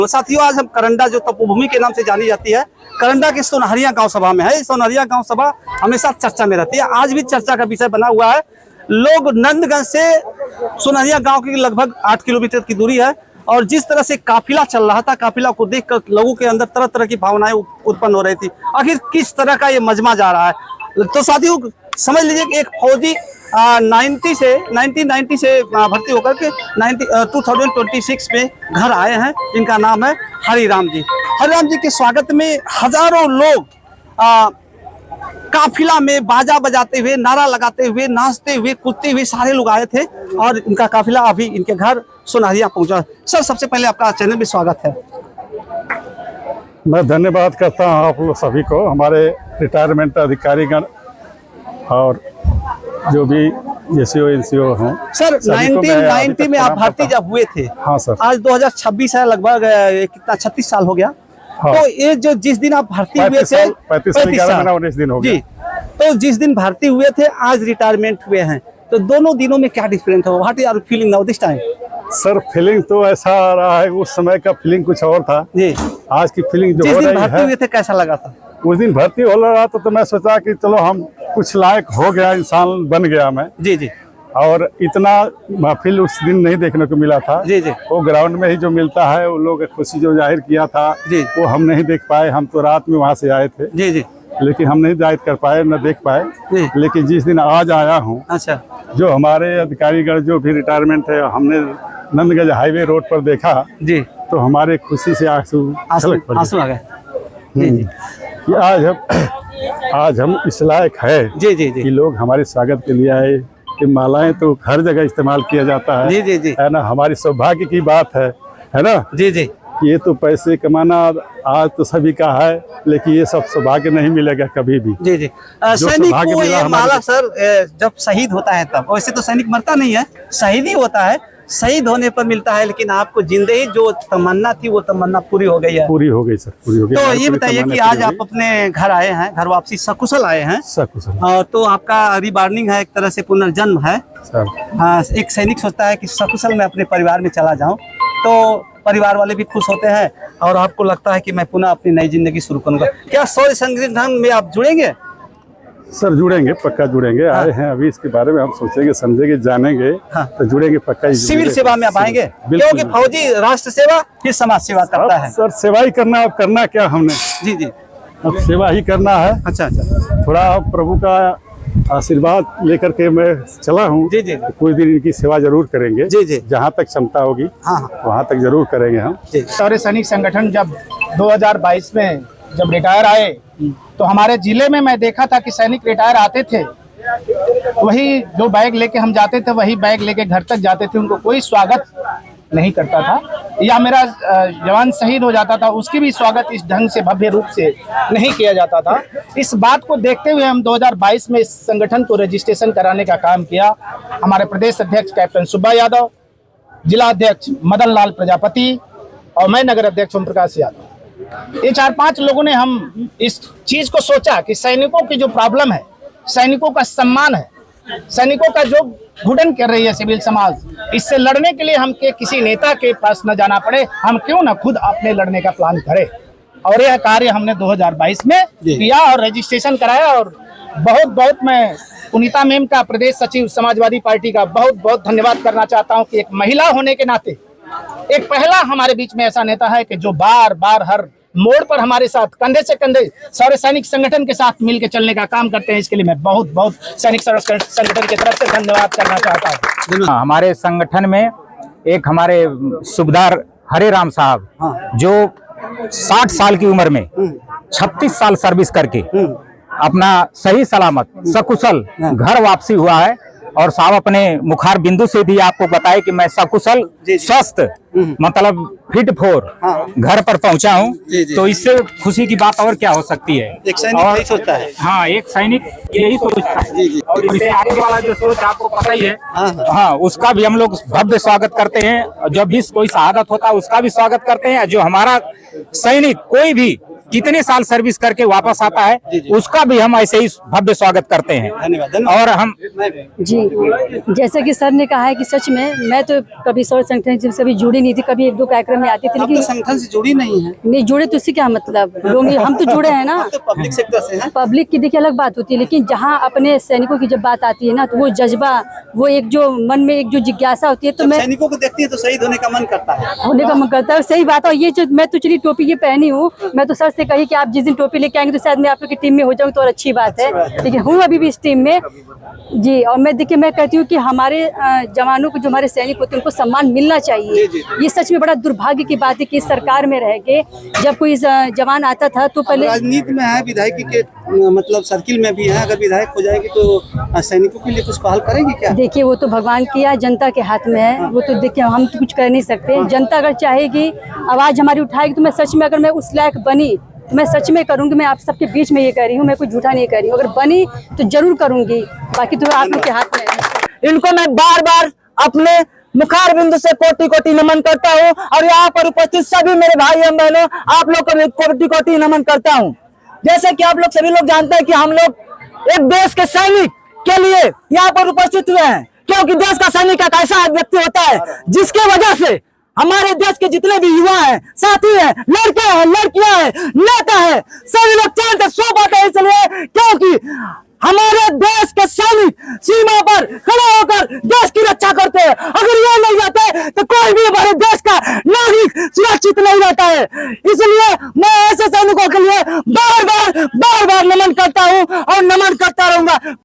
तो साथियों, आज हम करंडा जो तपोभूमि के नाम से जानी जाती है, करंडा के सोनहरिया गांव सभा में है। सोनहरिया गांव सभा हमेशा चर्चा में रहती है, आज भी चर्चा का विषय बना हुआ है। लोग नंदगंज से सोनहरिया गांव की लगभग 8 किलोमीटर की दूरी है और जिस तरह से काफिला चल रहा था, काफिला को देखकर लोगों के अंदर तरह तरह की भावनाएं उत्पन्न हो रही थी। आखिर किस तरह का ये मजमा जा रहा है। तो साथियों, समझ लीजिए कि एक फौजी 1990 से भर्ती होकर के 2026 में घर आए हैं, जिनका नाम है हरिराम जी। हरिराम जी के स्वागत में हजारों लोग काफिला में बाजा बजाते हुए, नारा लगाते हुए, नाचते हुए, कूदते हुए सारे लोग आए थे और इनका काफिला अभी इनके घर सोनहरिया पहुंचा। सर, सबसे पहले आपका चैनल में स्वागत है। मैं धन्यवाद करता हूं आप लोग सभी को, हमारे रिटायरमेंट अधिकारीगण और जो भी एसईओ एनसीओ हों। सर, 1990 में आप भर्ती जब हुए थे, हाँ सर, आज 2026 है, लगभग कितना 36 साल हो गया। हाँ। तो ये जो जिस दिन आप भर्ती हुए थे 35 19 दिन हो गया जी, तो जिस दिन भर्ती हुए थे आज रिटायरमेंट हुए हैं, तो दोनों दिनों में क्या डिफरेंस है? What are feeling now this time? Sir, feeling तो ऐसा आ रहा है, उस समय का फीलिंग कुछ और था जी। आज की फीलिंग जो जिस हो दिन रही भर्ती है, हुए थे कैसा लगा था? उस दिन भर्ती हो रहा था तो मैं सोचा कि चलो हम कुछ लायक हो गया, इंसान बन गया मैं। जी जी और इतना महफिल उस दिन नहीं देखने को मिला था। जी जी वो ग्राउंड में ही जो मिलता है, वो लोग खुशी जो जाहिर किया था जी। वो हम नहीं देख पाए। हम तो रात में वहाँ से आए थे, जी जी लेकिन हम नहीं जाहिर कर पाए, न देख पाए। जी। लेकिन जिस दिन आज आया हूँ, अच्छा, जो हमारे अधिकारीगण जो भी रिटायरमेंट है, हमने नंदगंज हाईवे रोड पर देखा जी, तो हमारे खुशी से आंसू छलक पड़े। आंसू आ गए। जी जी कि आज हम इस लायक है जी जी जी कि लोग हमारे स्वागत के लिए आए। कि मालाएं तो हर जगह इस्तेमाल किया जाता है, जी जी जी, है ना। हमारी सौभाग्य की बात है ना। जी जी ये तो पैसे कमाना आज तो सभी का है, लेकिन ये सब सौभाग्य नहीं मिलेगा कभी भी। जी जी। जो सैनिक सौभाग्य को मिला ये हमारे माला सर जब शहीद होता है तब, वैसे तो सैनिक मरता नहीं है, शहीद ही होता है, शहीद होने पर मिलता है। लेकिन आपको जिंदे ही जो तमन्ना थी वो तमन्ना पूरी हो गई है। पूरी हो गई सर, पूरी हो गई। तो ये बताइए कि आज आप अपने घर आए हैं, घर वापसी सकुशल आए हैं, सकुशल। तो आपका रिबॉर्निंग है, एक तरह से पुनर्जन्म है सर। एक सैनिक सोचता है कि सकुशल मैं अपने परिवार में चला जाऊं, तो परिवार वाले भी खुश होते हैं और आपको लगता है कि मैं पुनः अपनी नई जिंदगी शुरू करूंगा। क्या शौर्य संगठन में आप जुड़ेंगे? सर जुड़ेंगे, पक्का जुड़ेंगे। हाँ। आए हैं अभी, इसके बारे में हम सोचेंगे, समझेंगे, जानेंगे। हाँ। तो जुड़ेंगे पक्का ही। सिविल सेवा में आप आएंगे, क्योंकि फौजी राष्ट्र सेवा फिर समाज सेवा करता है। सर सेवा ही करना, अब करना क्या हमने, जी जी, अब सेवा ही करना है। अच्छा अच्छा, थोड़ा प्रभु का आशीर्वाद लेकर के मैं चला हूँ। जी जी कुछ दिन इनकी सेवा जरूर करेंगे। जी जी, जहाँ तक क्षमता होगी हाँ वहाँ तक जरूर करेंगे हम। शौर्य सैनिक संगठन जब 2022 में जब रिटायर आए तो हमारे जिले में मैं देखा था कि सैनिक रिटायर आते थे, वही जो बैग लेके हम जाते थे वही बैग लेके घर तक जाते थे, उनको कोई स्वागत नहीं करता था। या मेरा जवान शहीद हो जाता था, उसकी भी स्वागत इस ढंग से भव्य रूप से नहीं किया जाता था। इस बात को देखते हुए हम 2022 में इस संगठन को रजिस्ट्रेशन कराने का काम किया। हमारे प्रदेश अध्यक्ष कैप्टन सुब्बा यादव, जिला अध्यक्ष मदन लाल प्रजापति और मैं नगर अध्यक्ष ओम प्रकाश यादव, ये 4-5 लोगों ने हम इस चीज को सोचा कि सैनिकों की जो प्रॉब्लम है, सैनिकों का सम्मान है, सैनिकों का जो घुटन कर रही है सिविल समाज, इससे लड़ने के लिए हम के किसी नेता के पास न जाना पड़े, हम क्यों न खुद अपने लड़ने का प्लान करें। और यह कार्य हमने 2022 में किया और रजिस्ट्रेशन कराया। और बहुत बहुत मैं पुनीता मैम का, प्रदेश सचिव समाजवादी पार्टी का बहुत बहुत धन्यवाद करना चाहता हूँ कि एक महिला होने के नाते एक पहला हमारे बीच में ऐसा नेता है कि जो बार बार हर मोड़ पर हमारे साथ कंधे से कंधे शौर्य सैनिक संगठन के साथ मिलकर चलने का काम करते हैं। इसके लिए मैं बहुत बहुत सैनिक संगठन की तरफ से धन्यवाद करना चाहता हूँ। हमारे संगठन में एक हमारे सूबेदार हरिराम साहब, जो 60 साल की उम्र में 36 साल सर्विस करके अपना सही सलामत सकुशल घर वापसी हुआ है। और साहब अपने मुखार बिंदु से भी आपको बताए कि मैं सकुशल स्वस्थ मतलब फिट फोर घर पर पहुंचा हूं, तो इससे खुशी की बात और क्या हो सकती है। एक सैनिक यही सोचता है। हाँ, एक सैनिक यही सोचता है। और इससे आगे वाला जो सोच आपको पता ही है। हाँ, उसका भी हम लोग भव्य स्वागत करते हैं। जब भी कोई शहादत होता है उसका भी स्वागत करते हैं। जो हमारा सैनिक कोई भी कितने साल सर्विस करके वापस आता है, उसका भी हम ऐसे ही भव्य स्वागत करते हैं। धन्यवाद और हम जी, जैसे कि सर ने कहा है कि सच में मैं तो कभी सौर संगठन से कभी जुड़ी नहीं थी, कभी एक दो कार्यक्रम में आती थी, आप तो लेकिन संगठन से जुड़ी नहीं है, नहीं जुड़े तो इससे क्या मतलब, लोग हम तो जुड़े हैं ना। आप तो पब्लिक सेक्टर से हैं। पब्लिक की देखिए अलग बात होती है, लेकिन जहाँ अपने सैनिकों की जब बात आती है ना, तो वो जज्बा, वो एक जो मन में एक जो जिज्ञासा होती है, तो जब मैं सैनिकों को देखती है तो शहीद होने का मन करता है। होने का मन करता है। सही बात है। और ये जो मैं तो चलिए टोपी ये पहनी हूँ, मैं तो सर से कही कि आप जिस दिन टोपी लेके आएंगे तो शायद मैं आप लोग की टीम में हो जाऊँ तो और अच्छी बात है, लेकिन हूँ अभी भी इस टीम में जी। और मैं देखिए मैं कहती हूँ कि हमारे जवानों को, जो हमारे सैनिक होते हैं, उनको सम्मान मिलना चाहिए। ये सच में बड़ा दुर्भाग्य की बात है कि इस सरकार में रह के जब कोई जवान आता था तो पहले राजनीति में है, विधायकी के मतलब सर्किल में भी है, अगर विधायक हो जाएगी तो सैनिकों के लिए कुछ पहल करेंगे क्या? देखिए वो तो भगवान की या जनता के हाथ में है, वो तो देखिए हम तो कुछ कर नहीं सकते। जनता अगर चाहेगी, आवाज हमारी उठाएगी, तो मैं सच में, अगर मैं उस लायक बनी तो मैं सच में करूंगी। मैं आप सबके बीच में ये कर रही हूँ, मैं कोई झूठा नहीं कर रही हूँ, अगर बनी तो जरूर करूंगी, बाकी तो आप लोग के हाथ में है। इनको मैं बार बार अपने मुखार बिंदु से कोटि कोटि नमन करता हूँ, और यहाँ पर उपस्थित सभी मेरे भाई एवं बहनों, आप लोग को भी कोटि कोटि नमन करता हूँ। जैसे कि आप लोग सभी लोग जानते हैं कि हम लोग एक देश के सैनिक के लिए यहाँ पर उपस्थित हुए हैं, क्योंकि देश का सैनिक एक ऐसा व्यक्ति होता है जिसके वजह से हमारे देश के जितने भी युवा हैं, साथी हैं, लड़के हैं, लड़कियां हैं, नेता हैं, सभी लोग चैन से सो पाते हैं, इसलिए क्योंकि हमारे देश के सैनिक सीमा पर खड़े होकर देश की रक्षा करते हैं। अगर ये नहीं रहते तो कोई भी हमारे देश का नागरिक सुरक्षित नहीं रहता है। इसलिए मैं ऐसे सैनिकों के लिए बार बार नमन करता हूँ और नमन करता रहूंगा।